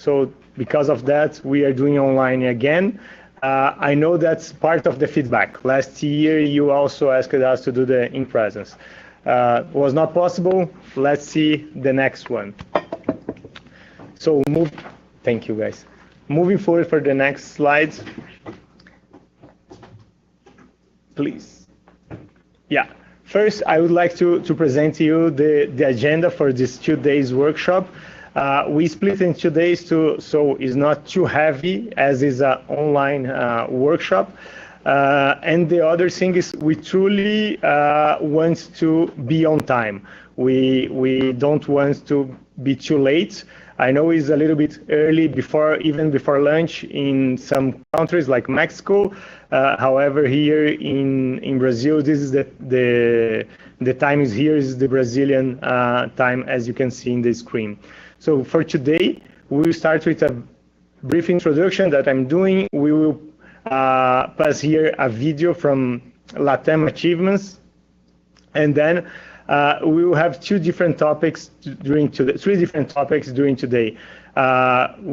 So because of that, we are doing online again. I know that's part of the feedback. Last year, you also asked us to do the in presence. Was not possible. Let's see the next one. So thank you guys. Moving forward for the next slides, please. Yeah, first I would like to present to you the agenda for this 2 days workshop. We split in 2 days so it's not too heavy as is an online workshop. And the other thing is we truly want to be on time. We don't want to be too late. I know it's a little bit early even before lunch in some countries like Mexico. However, here in Brazil, this is the time is here is the Brazilian time, as you can see in the screen. So for today, we will start with a brief introduction that I'm doing. We will pass here a video from LATAM achievements, and then we will have three different topics during today.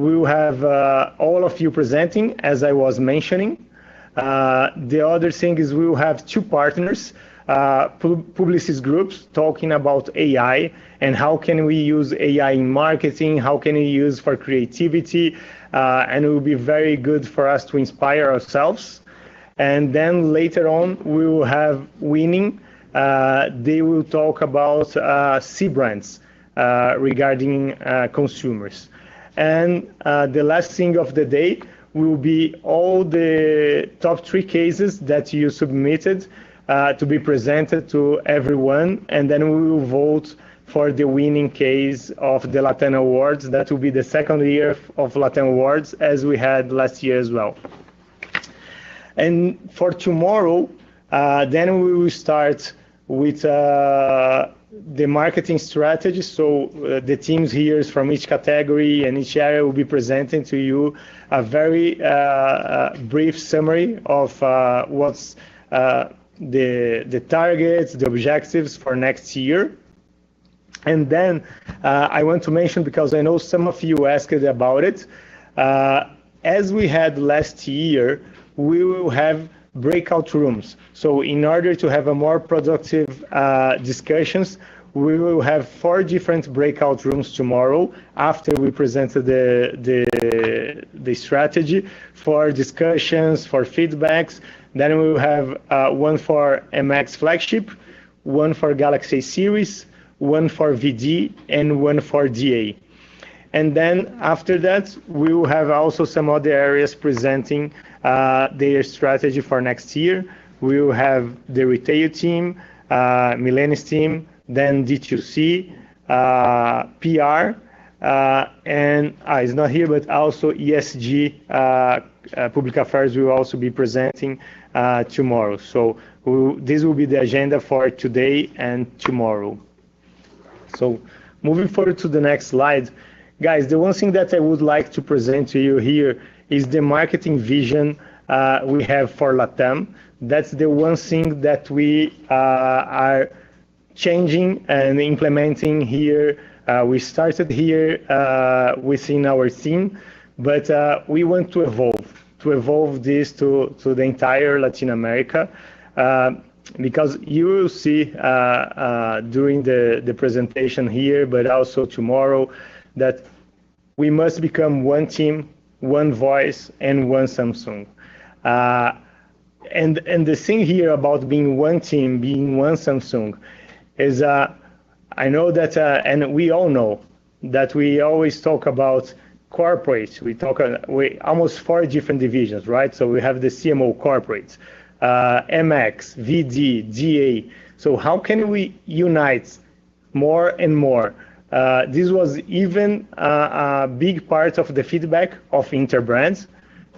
We will have all of you presenting, as I was mentioning. The other thing is we will have two partners, publicist groups talking about AI and how can we use AI in marketing, how can we use for creativity, and it will be very good for us to inspire ourselves. And then later on, we will have Winning. They will talk about C brands regarding consumers. And the last thing of the day will be all the top 3 cases that you submitted to be presented to everyone, and then we will vote for the winning case of the Latin Awards. That will be the second year of Latin Awards, as we had last year as well. And for tomorrow, then we will start with the marketing strategy. So the teams here from each category and each area will be presenting to you a very brief summary of what's the targets, the objectives for next year. And then I want to mention, because I know some of you asked about it, as we had last year, we will have breakout rooms. So in order to have a more productive discussions, we will have 4 different breakout rooms tomorrow after we presented the strategy for discussions, for feedbacks. Then we will have one for MX flagship, one for Galaxy series, one for VD, and one for DA. And then after that, we will have also some other areas presenting their strategy for next year. We will have the retail team, Millennials team, then D2C, PR, and it's not here, but also ESG, Public Affairs will also be presenting tomorrow. So this will be the agenda for today and tomorrow. So moving forward to the next slide, guys, the one thing that I would like to present to you here is the marketing vision we have for LATAM. That's the one thing that we are changing and implementing here. We started here within our team, but we want to evolve this to the entire Latin America. Because you will see during the presentation here, but also tomorrow, that we must become one team, one voice, and one Samsung. And the thing here about being one team, being one Samsung, is I know that, and we all know that we always talk about corporate. We almost 4 different divisions, right? So we have the CMO corporate, MX, VD, DA. So how can we unite more and more? This was even a big part of the feedback of Interbrands,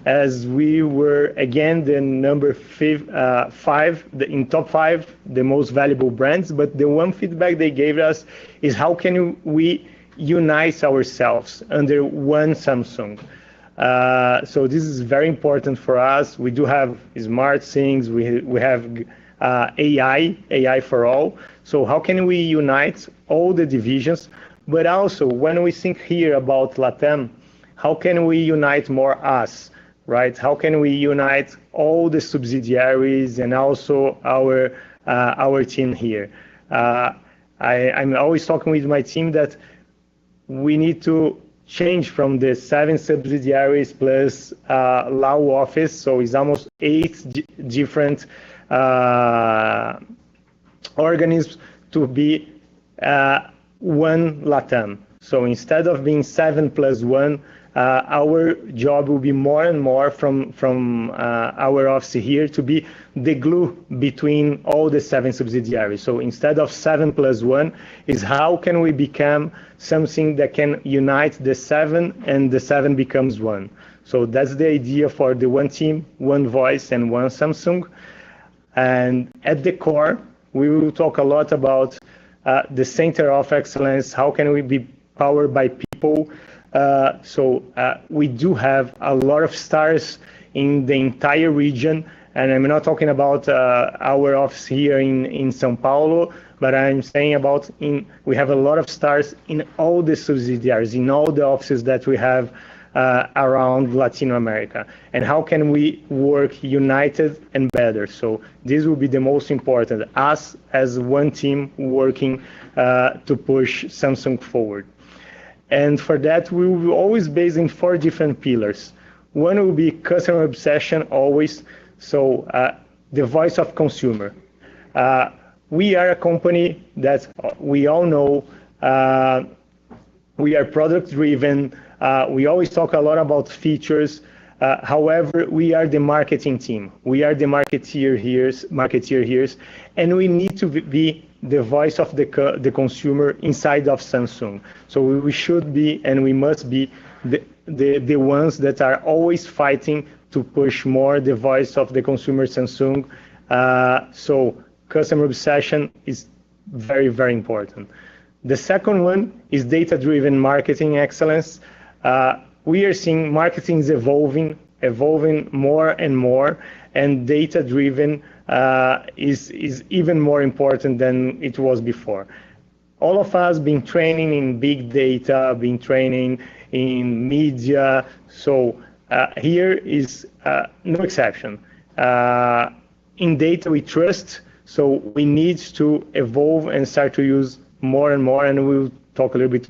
as we were again the number 5 in top 5, the most valuable brands. But the one feedback they gave us is how can we unite ourselves under one Samsung. So this is very important for us. We do have smart things. We have AI for all. So how can we unite all the divisions? But also when we think here about LATAM, how can we unite more us, right? How can we unite all the subsidiaries and also our team here? I'm always talking with my team that we need to change from the 7 subsidiaries plus law office, so it's almost 8 different organisms to be one LATAM. So instead of being 7 plus 1, our job will be more and more from our office here to be the glue between all the 7 subsidiaries. So instead of 7 plus 1 is how can we become something that can unite the 7 and the 7 becomes 1. So that's the idea for the one team, one voice, and one Samsung. And at the core, we will talk a lot about the center of excellence. How can we be powered by people? So we do have a lot of stars in the entire region, and I'm not talking about our office here in São Paulo, but I'm saying about we have a lot of stars in all the subsidiaries, in all the offices that we have around Latin America. And how can we work united and better? So this will be the most important, us as one team working to push Samsung forward. And for that, we will always based in 4 different pillars. One will be customer obsession, always. So the voice of consumer. We are a company that we all know. We are product driven. We always talk a lot about features. However, we are the marketing team. We are the marketeer here, and we need to be the voice of the consumer inside of Samsung. So we should be and we must be the ones that are always fighting to push more the voice of the consumer Samsung. So customer obsession is very, very important. The second one is data-driven marketing excellence. We are seeing marketing is evolving more and more, and data-driven is even more important than it was before. All of us been training in big data, been training in media, so here is no exception. In data we trust, so we need to evolve and start to use more and more, and we'll talk a little bit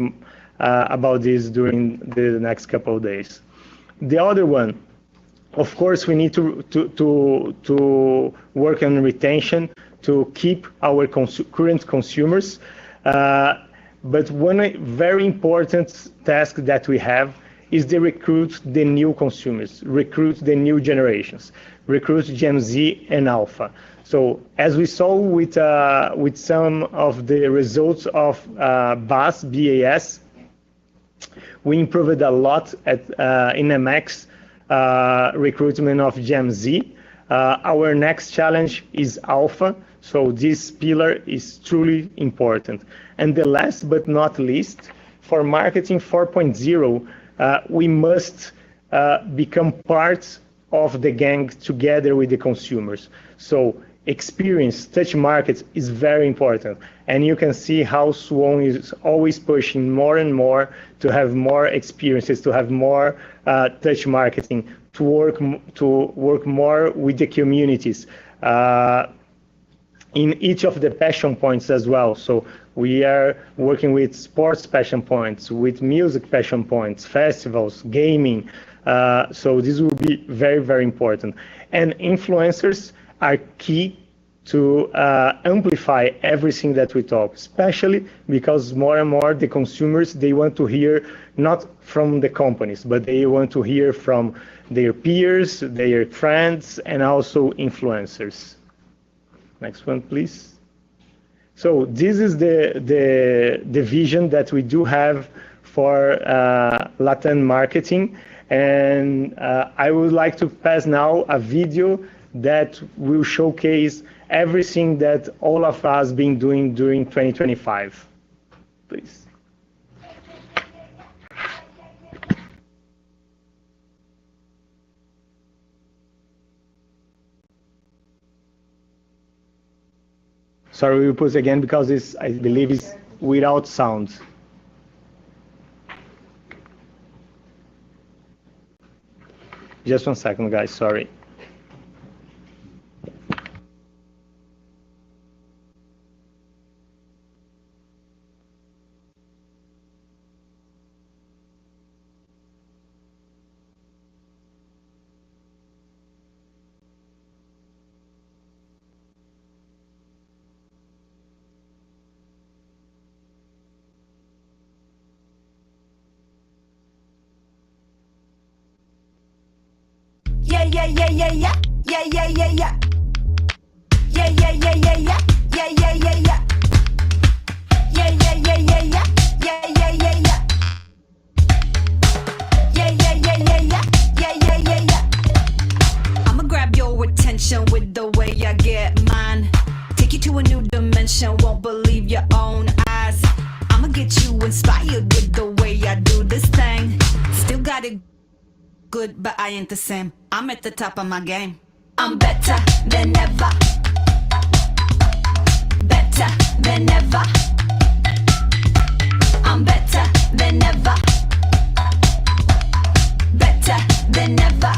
about this during the next couple of days. The other one, of course, we need to work on retention to keep our current consumers. But one very important task that we have is to recruit the new consumers, recruit the new generations, recruit Gen Z and Alpha. So as we saw with some of the results of BAS, we improved a lot in MX recruitment of Gen Z. Our next challenge is Alpha, so this pillar is truly important. And the last but not least, for marketing 4.0, we must become part of the gang together with the consumers. So experience, touch markets is very important. And you can see how Swan is always pushing more and more to have more experiences, to have more touch marketing, to work more with the communities in each of the passion points as well. So we are working with sports passion points, with music passion points, festivals, gaming. So this will be very, very important. And influencers are key to amplify everything that we talk, especially because more and more the consumers, they want to hear not from the companies, but they want to hear from their peers, their friends, and also influencers. Next one, please. So this is the vision that we do have for Latin marketing. And I would like to pass now a video that will showcase everything that all of us been doing during 2025. Please. Sorry, we will put it again because I believe it's without sound. Just one second, guys. Sorry. Yeah, yeah, yeah, yeah, yeah. Yeah, yeah, yeah, yeah. Yeah, yeah, yeah, yeah, yeah. Yeah, yeah, yeah, yeah. Yeah, yeah, yeah, yeah, yeah. Yeah, yeah, yeah, yeah. Yeah, yeah, yeah, yeah, yeah. Yeah, yeah, yeah, yeah. I'ma grab your attention with the way I get mine. Take you to a new dimension, won't believe your own eyes. I'ma get you inspired with the way I do this thing. Still got it good, but I ain't the same. I'm at the top of my game. I'm better than ever. Better than ever. I'm better than ever. Better than ever.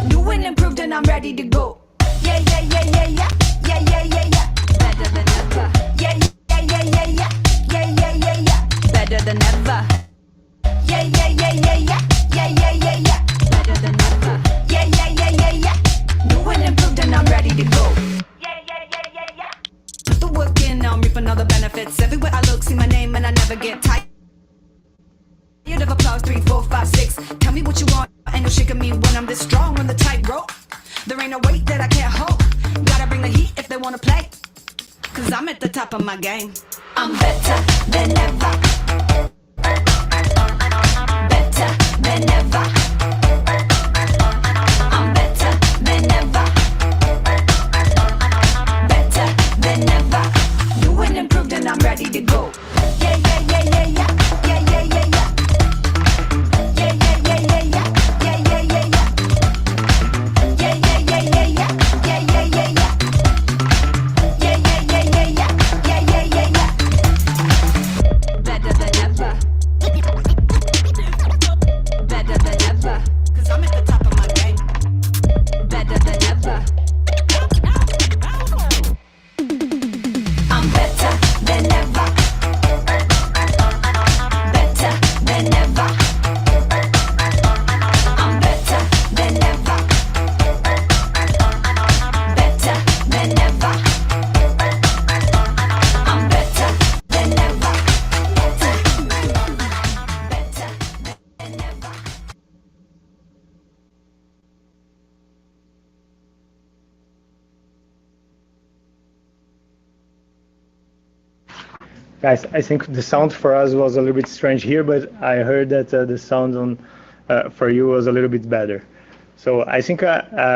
New and improved and I'm ready to go. Yeah, yeah, yeah, yeah, yeah. Yeah, yeah, yeah, yeah. Better than ever. Yeah, yeah, yeah, yeah, yeah. Yeah, yeah, yeah, yeah. Better than ever. Yeah, yeah, yeah, yeah, yeah. Yeah, yeah, yeah, yeah. Better than ever. Yeah, yeah, yeah, yeah, yeah. New and improved and I'm ready to go. Yeah, yeah, yeah, yeah, yeah. Put the work in, I'm reaping all the benefits. Everywhere I look, see my name and I never get tired of applause. 3, 4, 5, 6. Tell me what you want, ain't no shaking me when I'm this strong on the tightrope. There ain't no weight that I can't hold. Gotta bring the heat if they wanna play. Cause I'm at the top of my game. I'm better than ever. Better than ever. I'm better than ever. Better than ever. New and improved and I'm ready to go. Yeah, yeah, yeah, yeah, yeah. Yeah, yeah, yeah, yeah. Yeah, yeah, yeah, yeah, yeah. Yeah, yeah, yeah, yeah. Yeah, yeah, yeah, yeah, yeah. Yeah, yeah, yeah, yeah. Yeah, yeah, yeah, yeah, yeah. Yeah, yeah, yeah, yeah. Better than ever. Better than ever. Cause I'm at the top of my game. Better than ever. I'm better than ever. Better than ever. I'm better than ever. Better than ever. I'm better than ever. Better than ever. Guys, I think the sound for us was a little bit strange here, but I heard that the sound on for you was a little bit better. So I think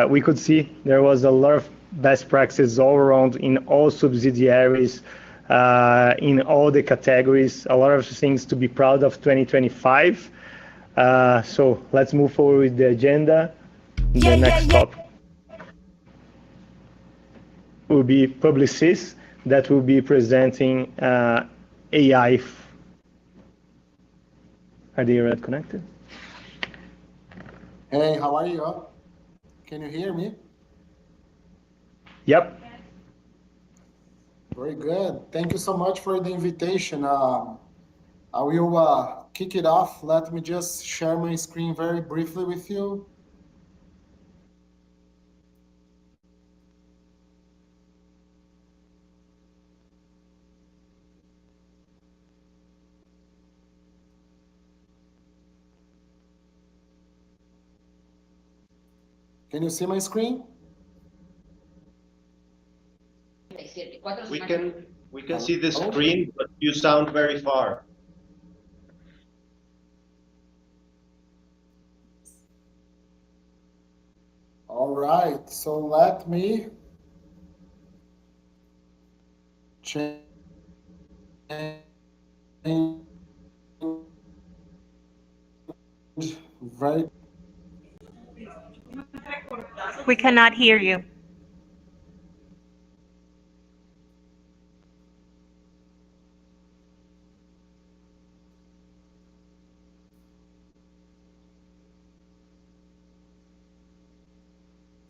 we could see there was a lot of best practices all around in all subsidiaries, in all the categories, a lot of things to be proud of 2025. So let's move forward with the agenda. The next topic will be Publicis that will be presenting AI. Are they already connected? Hey, how are you? Can you hear me? Yep. Very good. Thank you so much for the invitation. I will kick it off. Let me just share my screen very briefly with you. Can you see my screen? We can see the screen, but you sound very far. All right, so let me change. Very. We cannot hear you.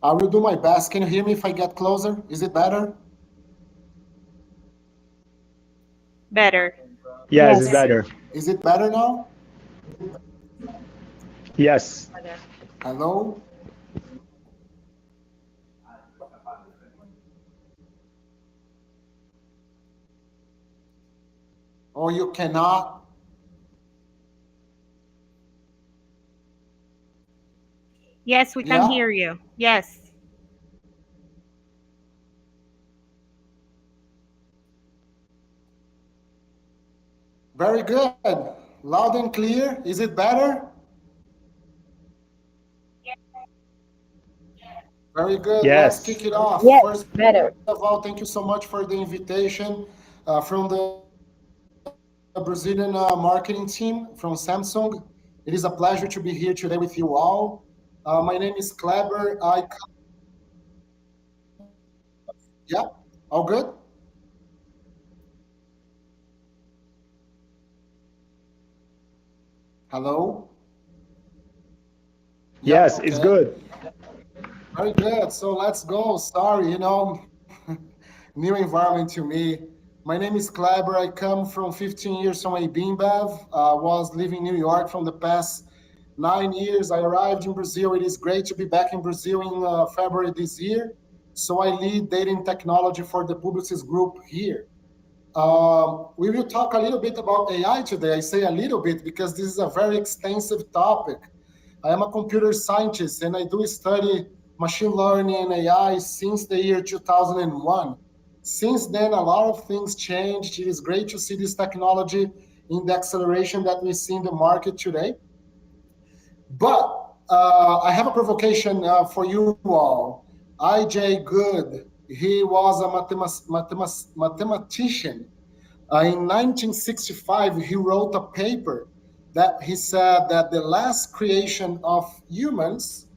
I will do my best. Can you hear me if I get closer? Is it better? Better. Yes, it's Yes. better. Is it better now? Yes. Hello? Or you cannot? Yes, we can Yeah? hear you. Yes. Very good. Loud and clear. Is it better? Very good. Let's Yes. kick it off. Yes, First better. of all, thank you so much for the invitation from the Brazilian marketing team from Samsung. It is a pleasure to be here today with you all. My name is Kleber. Yeah, all good? Hello? Yeah, Yes, it's okay. good. Very good. So let's go. Sorry, new environment to me. My name is Kleber. I come from 15 years from a BIMBEV. Was living in New York from the past 9 years. I arrived in Brazil. It is great to be back in Brazil in February this year. So I lead data and technology for the Publicis Group here. We will talk a little bit about AI today. I say a little bit because this is a very extensive topic. I am a computer scientist and I do study machine learning and AI since the year 2001. Since then, a lot of things changed. It is great to see this technology in the acceleration that we see in the market today. But I have a provocation for you all. I.J. Good, he was a mathematician. In 1965, he wrote a paper that he said that the last creation of humans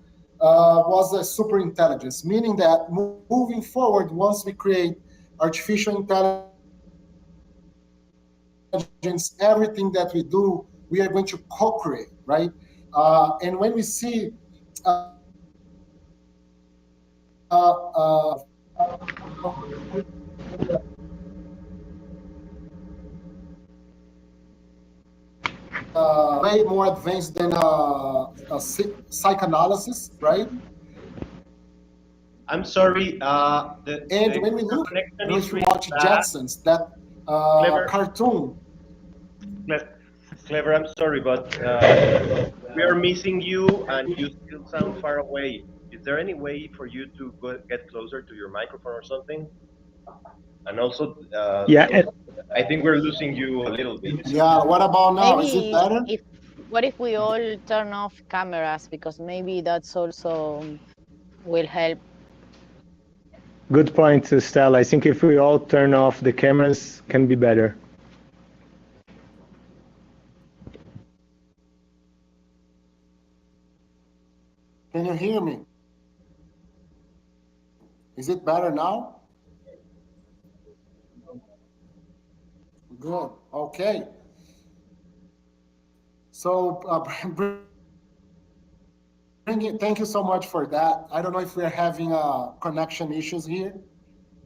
was a super intelligence, meaning that moving forward, once we create artificial intelligence, everything that we do, we are going to co-create, right? And when we see way more advanced than psychoanalysis, right? I'm sorry, And the when we look, I connection don't know is if you really watch bad. Jetsons, that Clever, cartoon. Clever, I'm sorry, but we are missing you and you still sound far away. Is there any way for you to get closer to your microphone or something? And also, Yeah. I think we're losing you a little bit. Yeah, what about now? Is it Maybe better? if what if we all turn off cameras because maybe that's also will help. Good point, Stella. I think if we all turn off the cameras, can be better. Can you hear me? Is it better now? Good. Okay. So thank you so much for that. I don't know if we're having connection issues here,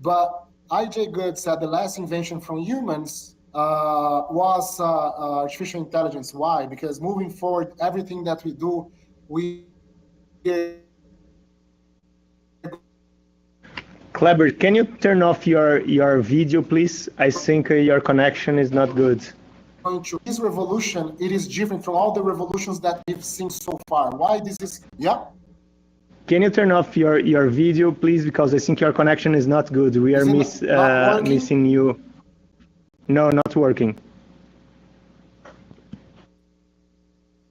but I.J. Good said the last invention from humans was artificial intelligence. Why? Because moving forward, everything that we do, we Kleber, can you turn off your video, please? I think your connection is not good. going to this revolution, it is different from all the revolutions that we've seen so far. Why this is, yeah? Can you turn off your video, please? Because I think your connection is not good. We are Is it not working? missing you. No, not working.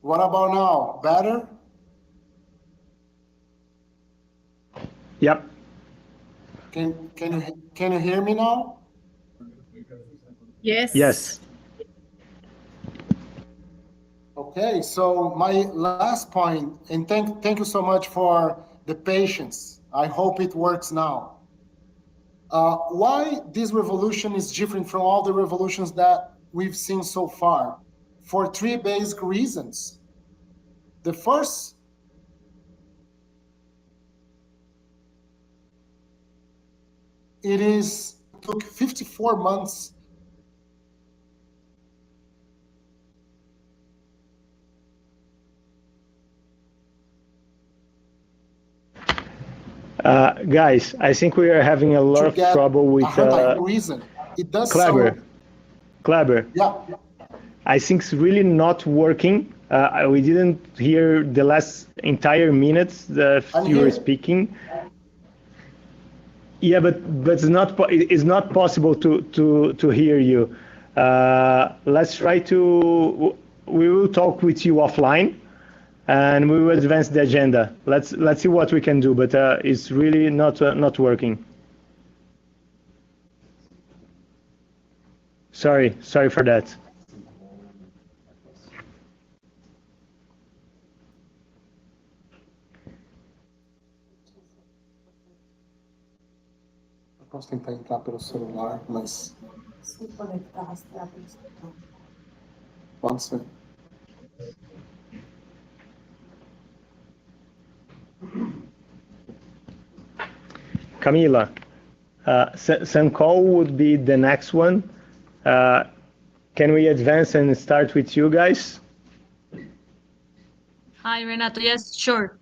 What about now? Better? Yep. Can you hear me now? Yes. Okay, so my last point, and thank you so much for the patience. I hope it works now. Why this revolution is different from all the revolutions that we've seen so far? For three basic reasons. The first it took 54 months. Guys, I think we are having a lot To of get trouble with 100 reason. It does Kleber. sound, Kleber, yeah. I think it's really not working. We didn't hear the last entire minutes that I'm you were here. speaking. Yeah, but it's not possible to hear you. Let's try to. We will talk with you offline, and we will advance the agenda. Let's see what we can do. But it's really not working. Sorry for that. Eu posso tentar entrar pelo celular, mas pode ser. Camila, SAMCOL would be the next one. Can we advance and start with you guys? Hi, Renato. Yes, sure.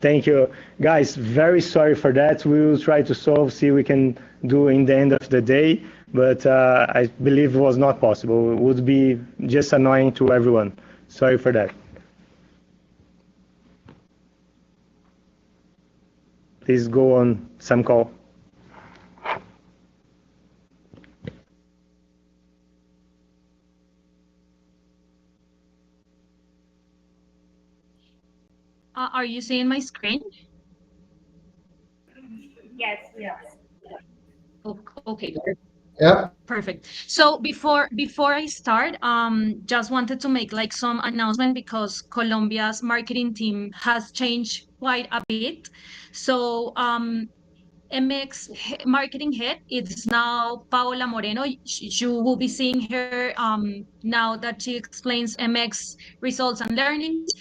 Thank you. Guys, very sorry for that. We will try to solve, see we can do in the end of the day, but I believe it was not possible. It would be just annoying to everyone. Sorry for that. Please go on, SAMCOL. Are you seeing my screen? Yes, yes. Okay. Yeah. Perfect. So before I start, just wanted to make like some announcement because Colombia's marketing team has changed quite a bit. So MX marketing head is now Paola Moreno. You will be seeing her now that she explains MX results and learnings.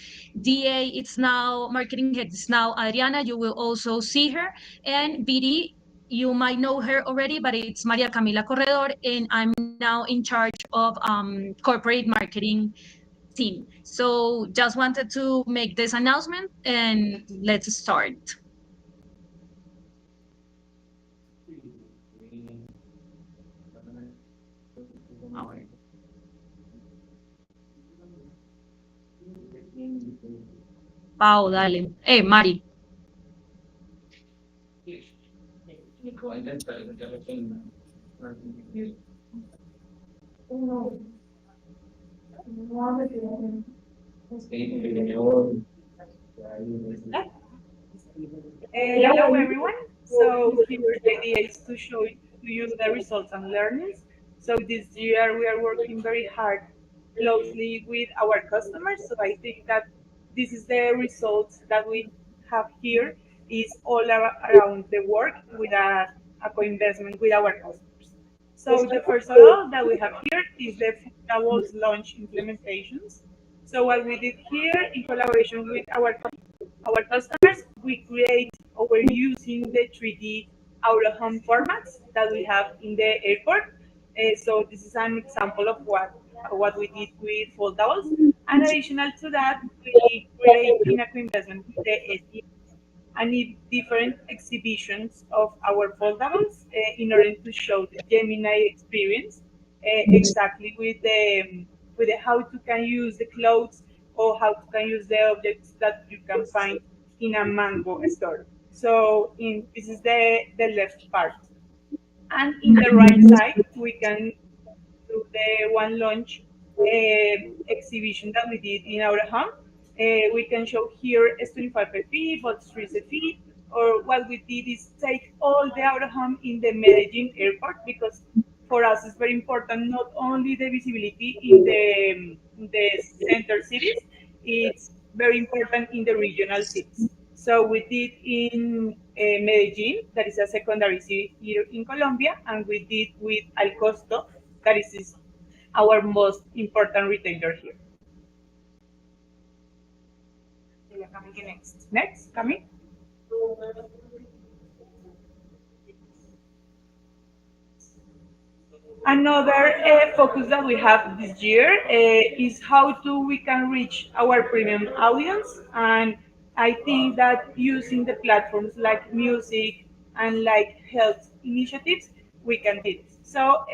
DA, it's now marketing head is now Adriana. You will also see her. And BD, you might know her already, but it's Maria Camila Corredor, and I'm now in charge of corporate marketing team. So just wanted to make this announcement and let's start. Pau, dale. Mari. Hello everyone. So here the idea is to show to you the results and learnings. So this year we are working very hard closely with our customers. So I think that this is the results that we have here is all around the work with a co-investment with our customers. So the first of all that we have here is the Doubles launch implementations. So what we did here in collaboration with our customers, we create or we're using the 3D out of home formats that we have in the airport. So this is an example of what we did with foldables. And additional to that, we create in a co-investment with the SDA and need different exhibitions of our foldables in order to show the Gemini experience exactly with the how to can use the clothes or how to can use the objects that you can find in a mango store. So this is the left part. And in the right side, we can to the one launch exhibition that we did in our home. We can show here S25 fee, but 3 fee, or what we did is take all the out of home in the Medellin airport because for us it's very important not only the visibility in the center cities, it's very important in the regional cities. So we did in Medellin, that is a secondary city here in Colombia, and we did with Al Costo, that is our most important retailer here. Next, coming. Another focus that we have this year is how do we can reach our premium audience, and I think that using the platforms like music and like health initiatives, we can do this. So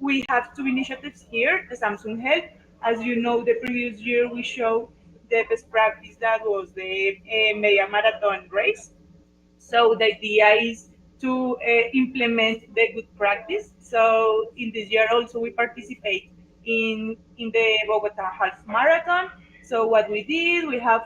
we have two initiatives here, the Samsung Health. As you know, the previous year we showed the best practice that was the media marathon race. So the idea is to implement the good practice. So in this year also we participate in the Bogota Half Marathon. So what we did, we have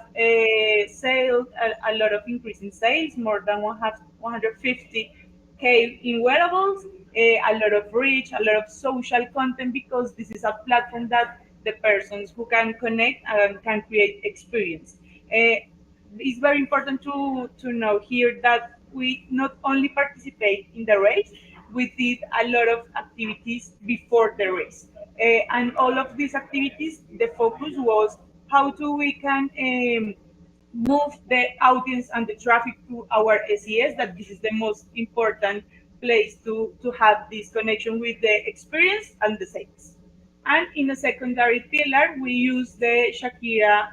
sailed a lot of increase in sales, more than 150K in wearables, a lot of reach, a lot of social content, because this is a platform that the persons who can connect and can create experience. It's very important to know here that we not only participate in the race, we did a lot of activities before the race. And all of these activities, the focus was how do we can move the audience and the traffic to our SES, that this is the most important place to have this connection with the experience and the sales. And in a secondary pillar, we use the Shakira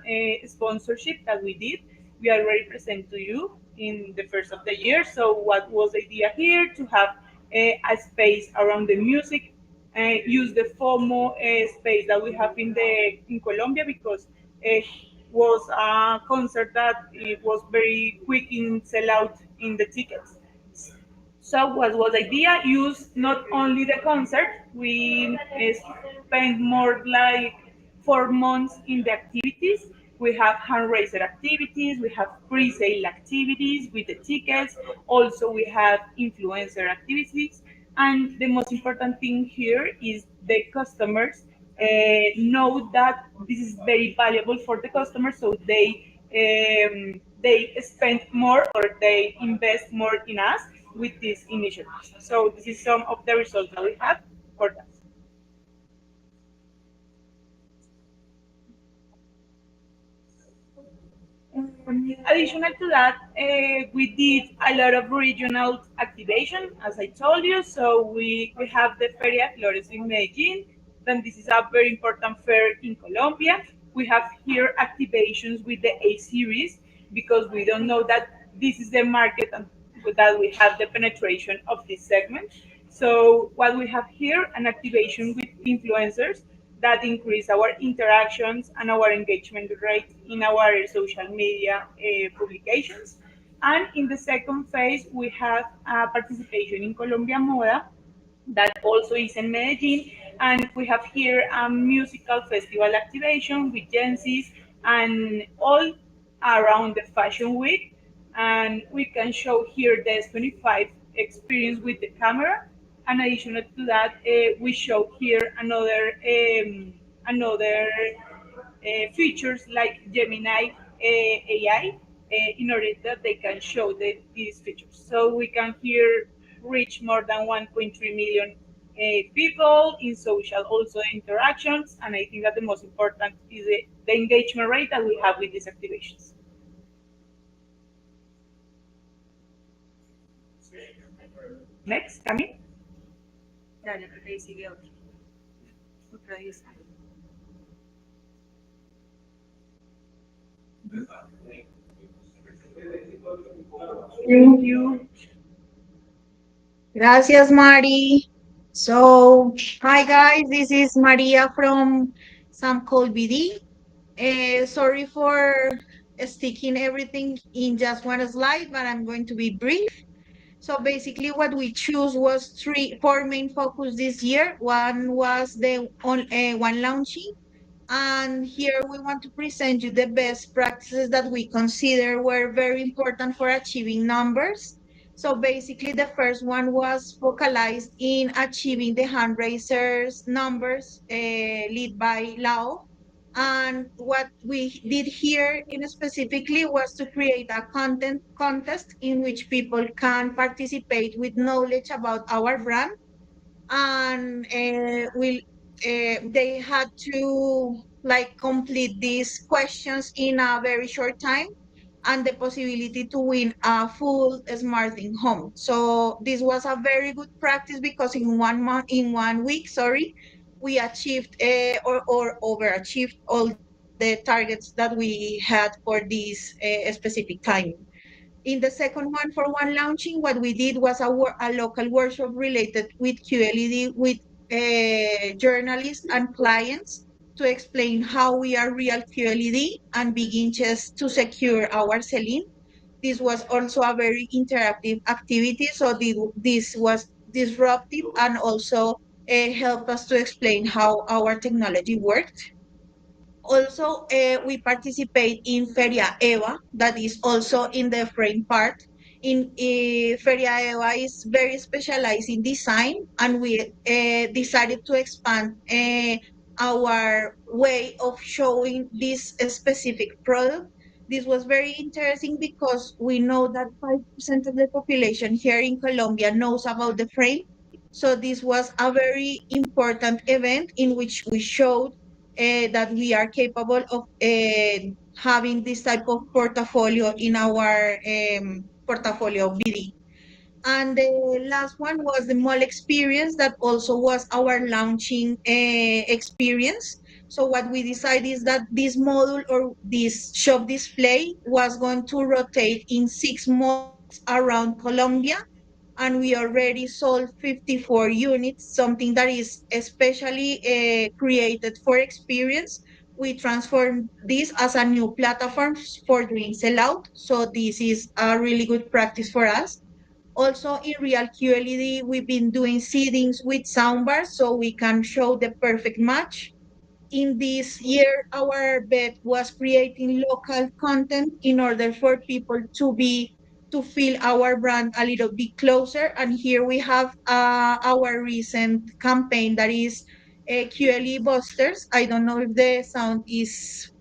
sponsorship that we did. We already present to you in the first of the year. So what was the idea here? To have a space around the music, use the FOMO space that we have in Colombia, because uh, was a concert that it was very quick in sell out in the tickets. So what was the idea? Use not only the concert, we spent more like 4 months in the activities. We have hand raiser activities, we have pre-sale activities with the tickets. Also, we have influencer activities. And the most important thing here is the customers know that this is very valuable for the customer, so they spend more or they invest more in us with these initiatives. So this is some of the results that we have for that. Additional to that, we did a lot of regional activation, as I told you. So we have the Feria de Flores in Medellin. Then this is a very important fair in Colombia. We have here activations with the A series, because we don't know that this is the market and that we have the penetration of this segment. So what we have here, an activation with influencers that increase our interactions and our engagement rate in our social media publications. And in the second phase, we have participation in Colombia Moda, that also is in Medellin. And we have here a musical festival activation with Gensis and all around the Fashion Week. And we can show here the S25 experience with the camera. And additional to that, we show here another features like Gemini AI, in order that they can show these features. So we can here reach more than 1.3 million people in social also interactions. And I think that the most important is the engagement rate that we have with these activations. Next, Cami. Dale, porque ahí sigue otro. Otra vez. Thank you. Gracias, Mari. So, hi guys, this is Maria from SAMCOL BD. Sorry for sticking everything in just one slide, but I'm going to be brief. So basically what we choose was four main focus this year. One was the one launching, and here we want to present you the best practices that we consider were very important for achieving numbers. So basically, the first one was focalized in achieving the hand raisers numbers, led by Lao. And what we did here in specifically was to create a content contest in which people can participate with knowledge about our brand, and they had to like complete these questions in a very short time. and the possibility to win a full smart in home. So this was a very good practice because in 1 month, in 1 week, sorry, we achieved or overachieved all the targets that we had for this specific time. In the second one, for one launching, what we did was a local workshop related with QLED with journalists and clients to explain how we are real QLED and begin just to secure our selling. This was also a very interactive activity, so this was disruptive and also helped us to explain how our technology worked. Also, we participate in Feria Eva, that is also in the frame part. In Feria Eva is very specialized in design, and we decided to expand our way of showing this specific product. This was very interesting because we know that 5% of the population here in Colombia knows about the frame. So this was a very important event in which we showed that we are capable of having this type of portfolio in our portfolio BD. And the last one was the mall experience that also was our launching experience. So what we decided is that this module or this shop display was going to rotate in 6 malls around Colombia, and we already sold 54 units, something that is especially created for experience. We transformed this as a new platform for doing sellout. So this is a really good practice for us. Also, in Real QLED, we've been doing seedings with soundbars so we can show the perfect match. In this year, our bet was creating local content in order for people to feel our brand a little bit closer. And here we have our recent campaign that is QLE Busters. I don't know if the sound is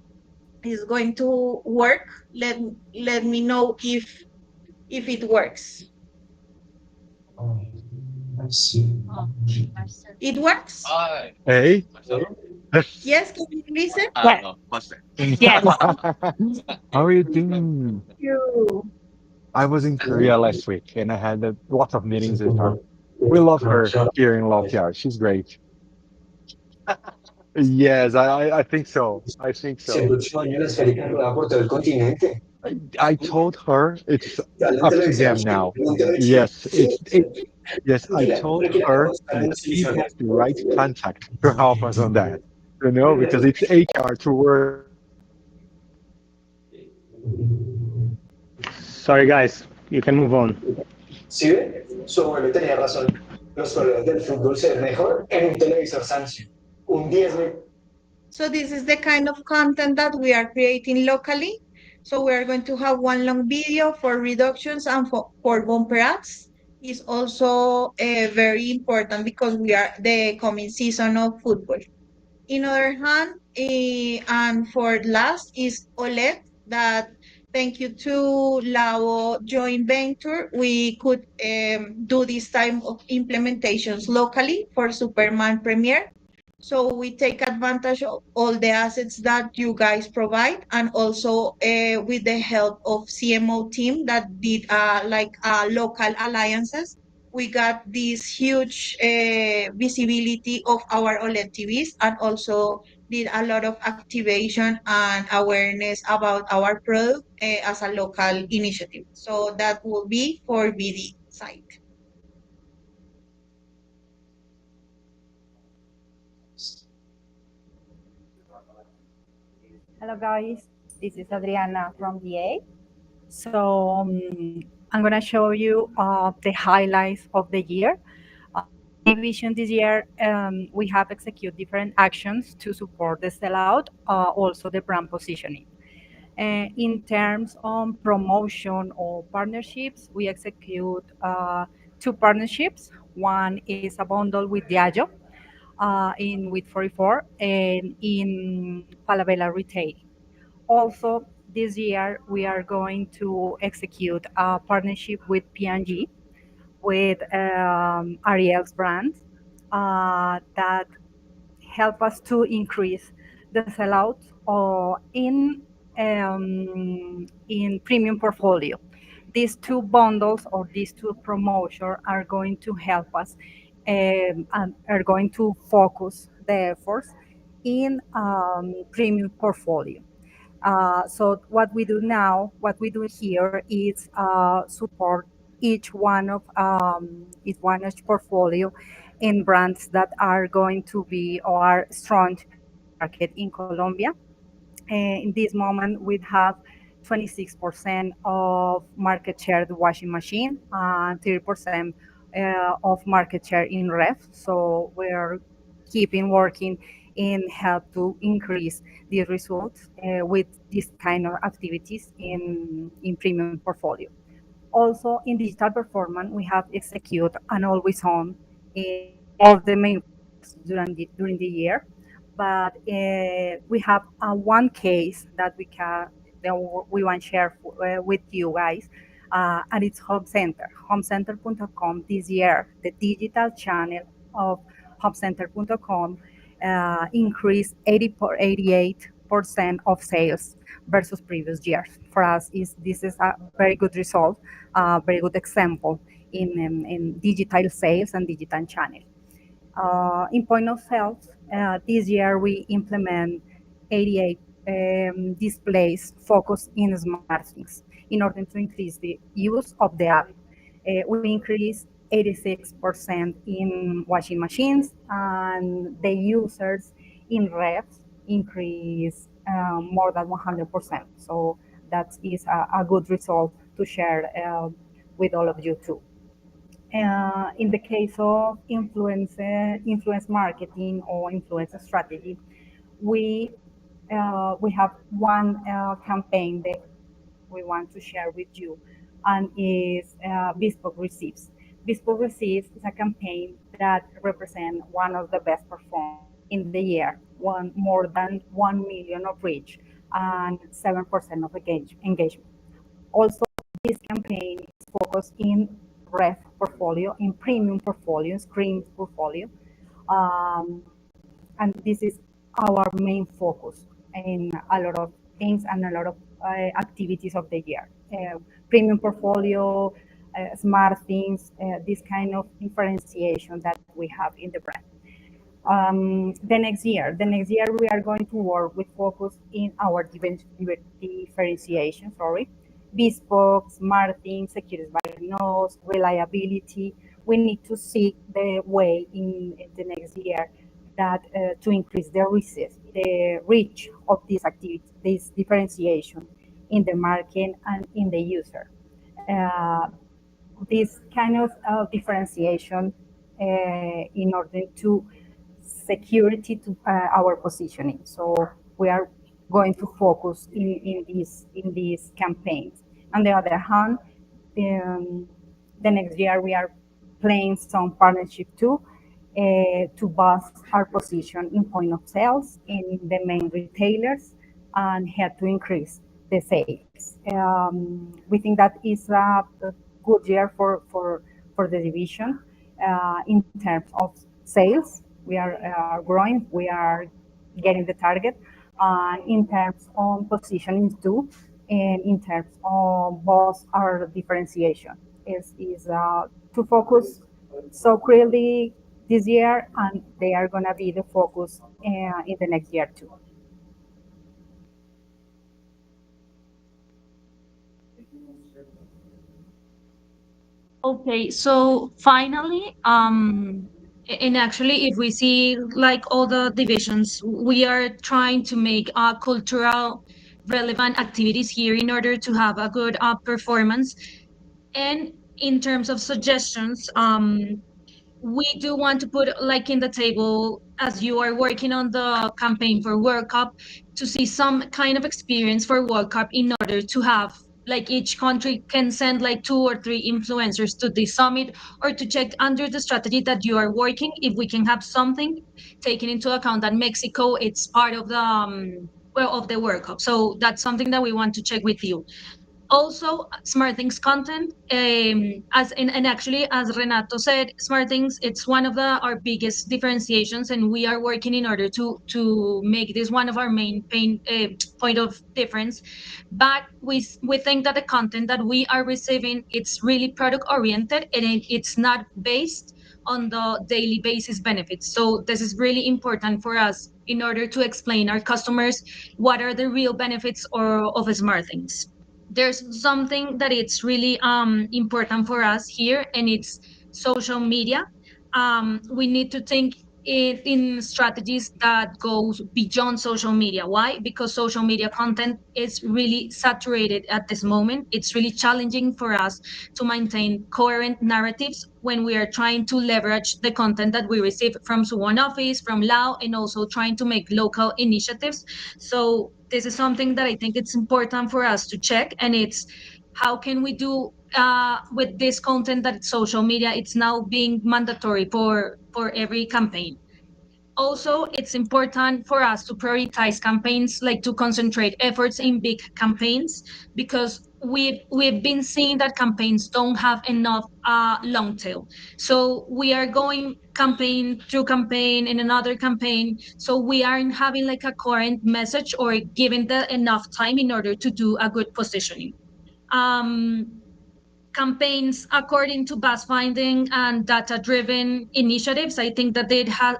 going to work. Let me know if it works. It works? Hey. Yes, can you listen? Yes. Yes. How are you doing? You. I was in Korea last week and I had a lot of meetings with her. We love her here in Loftyard. She's great. Yes, I think so. I think so. I told her it's up to them now. Yes, yes, I told her that she has the right contact to help us on that. Because it's HR to work with her. Sorry, guys, you can move on. ¿Sí ve? Su abuelo tenía razón. Los colores del fútbol se ven mejor en un televisor Samsung. Un 10 me... So this is the kind of content that we are creating locally. So we are going to have one long video for reductions and for bumper ads. It's also very important because we are the coming season of football. In other hand, and for last is OLED that thank you to Lao joint venture, we could do this type of implementations locally for Superman Premiere. So we take advantage of all the assets that you guys provide, and also with the help of CMO team that did like local alliances, we got this huge visibility of our OLED TVs, and also did a lot of activation and awareness about our product as a local initiative. So that will be for BD side. Hello guys, this is Adriana from DA. So I'm gonna show you the highlights of the year. In division this year, we have executed different actions to support the sellout, also the brand positioning. In terms of promotion or partnerships, we execute 2 partnerships. One is a bundle with Diageo in with 44 and in Falabella Retail. Also, this year we are going to execute a partnership with P&G with Ariel's brand that help us to increase the sellout in in premium portfolio. These two bundles or these two promotions are going to help us and are going to focus the efforts in premium portfolio. So what we do here is support each portfolio in brands that are going to be or are strong in the market in Colombia. In this moment, we have 26% of market share the washing machine and 30% of market share in ref. So we're keeping working in help to increase the results with this kind of activities in premium portfolio. Also, in digital performance, we have executed an always on in all the main retailers during the year. But we have one case that we want to share with you guys, and it's Home Center. HomeCenter.com this year, the digital channel of HomeCenter.com increased 88% of sales versus previous years. For us, this is a very good result, a very good example in digital sales and digital channel. In point of sales, this year we implement 88 displays focused in smart things in order to increase the use of the app. We increased 86% in washing machines, and the users in refs increase more than 100%. So that is a good result to share with all of you too. In the case of influence marketing or influence strategy, we have one campaign that we want to share with you, and is Bespoke Receipts. Bespoke Receipts is a campaign that represents one of the best performers in the year, more than 1 million of reach and 7% of engagement. Also, this campaign is focused in ref portfolio, in premium portfolio, screen portfolio, and this is our main focus in a lot of things and a lot of activities of the year. Premium portfolio, smart things, this kind of differentiation that we have in the brand. The next year we are going to work with focus in our differentiation. Bespoke, smart things, security by nose, reliability. We need to see the way in the next year that to increase the reach of these activities, this differentiation in the market and in the user. This kind of differentiation in order to security to our positioning. So we are going to focus in these campaigns. On the other hand, the next year we are playing some partnership too to boost our position in point of sales in the main retailers and help to increase the sales. We think that is a good year for the division in terms of sales. We are growing, we are getting the target. In terms of positioning too, and in terms of both our differentiation is to focus so clearly this year, and they are going to be the focus in the next year too. Okay, so finally, and actually, if we see like all the divisions, we are trying to make cultural relevant activities here in order to have a good performance. And in terms of suggestions, we do want to put like in the table as you are working on the campaign for World Cup to see some kind of experience for World Cup in order to have like each country can send like 2 or 3 influencers to this summit or to check under the strategy that you are working if we can have something taken into account that Mexico it's part of the well of the World Cup. So that's something that we want to check with you. Also, SmartThings content, and actually, as Renato said, SmartThings, it's one of our biggest differentiations, and we are working in order to make this one of our main point of difference. But we think that the content that we are receiving, it's really product oriented, and it's not based on the daily basis benefits. So this is really important for us in order to explain our customers what are the real benefits of SmartThings. There's something that it's really important for us here, and it's social media. We need to think in strategies that goes beyond social media. Why? Because social media content is really saturated at this moment. It's really challenging for us to maintain coherent narratives when we are trying to leverage the content that we receive from Suwon office, from Lao, and also trying to make local initiatives. So this is something that I think it's important for us to check, and it's how can we do with this content that social media, it's now being mandatory for every campaign. Also, it's important for us to prioritize campaigns, like to concentrate efforts in big campaigns, because we've been seeing that campaigns don't have enough long tail. So we are going campaign through campaign in another campaign. So we aren't having like a current message or giving the enough time in order to do a good positioning. Campaigns according to buzz finding and data driven initiatives, I think that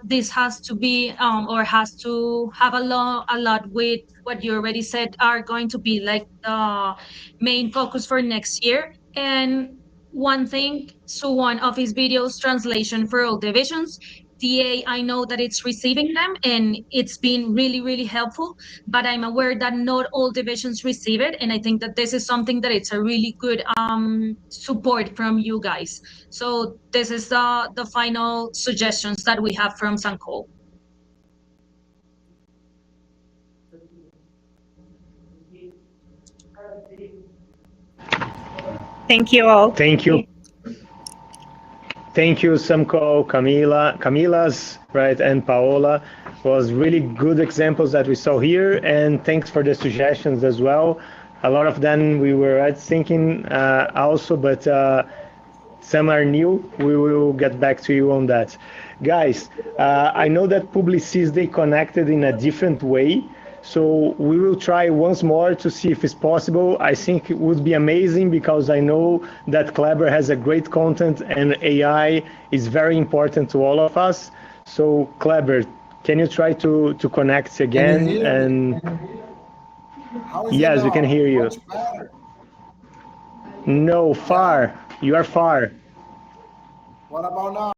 this has to be or has to have a lot with what you already said are going to be like the main focus for next year. And one thing, so one of his videos translation for all divisions. DA, I know that it's receiving them and it's been really, really helpful, but I'm aware that not all divisions receive it. And I think that this is something that it's a really good support from you guys. So this is the final suggestions that we have from SAMCOL. Thank you all. Thank you. Thank you, Samco, Camila's, right, and Paola. Was really good examples that we saw here, and thanks for the suggestions as well. A lot of them we were thinking also, but some are new. We will get back to you on that. Guys, I know that Publicis, they connected in a different way. So we will try once more to see if it's possible. I think it would be amazing because I know that Kleber has a great content and AI is very important to all of us. So Kleber, can you try to connect again? And yes, we can hear you. Much better. No, far. You are far. What about now?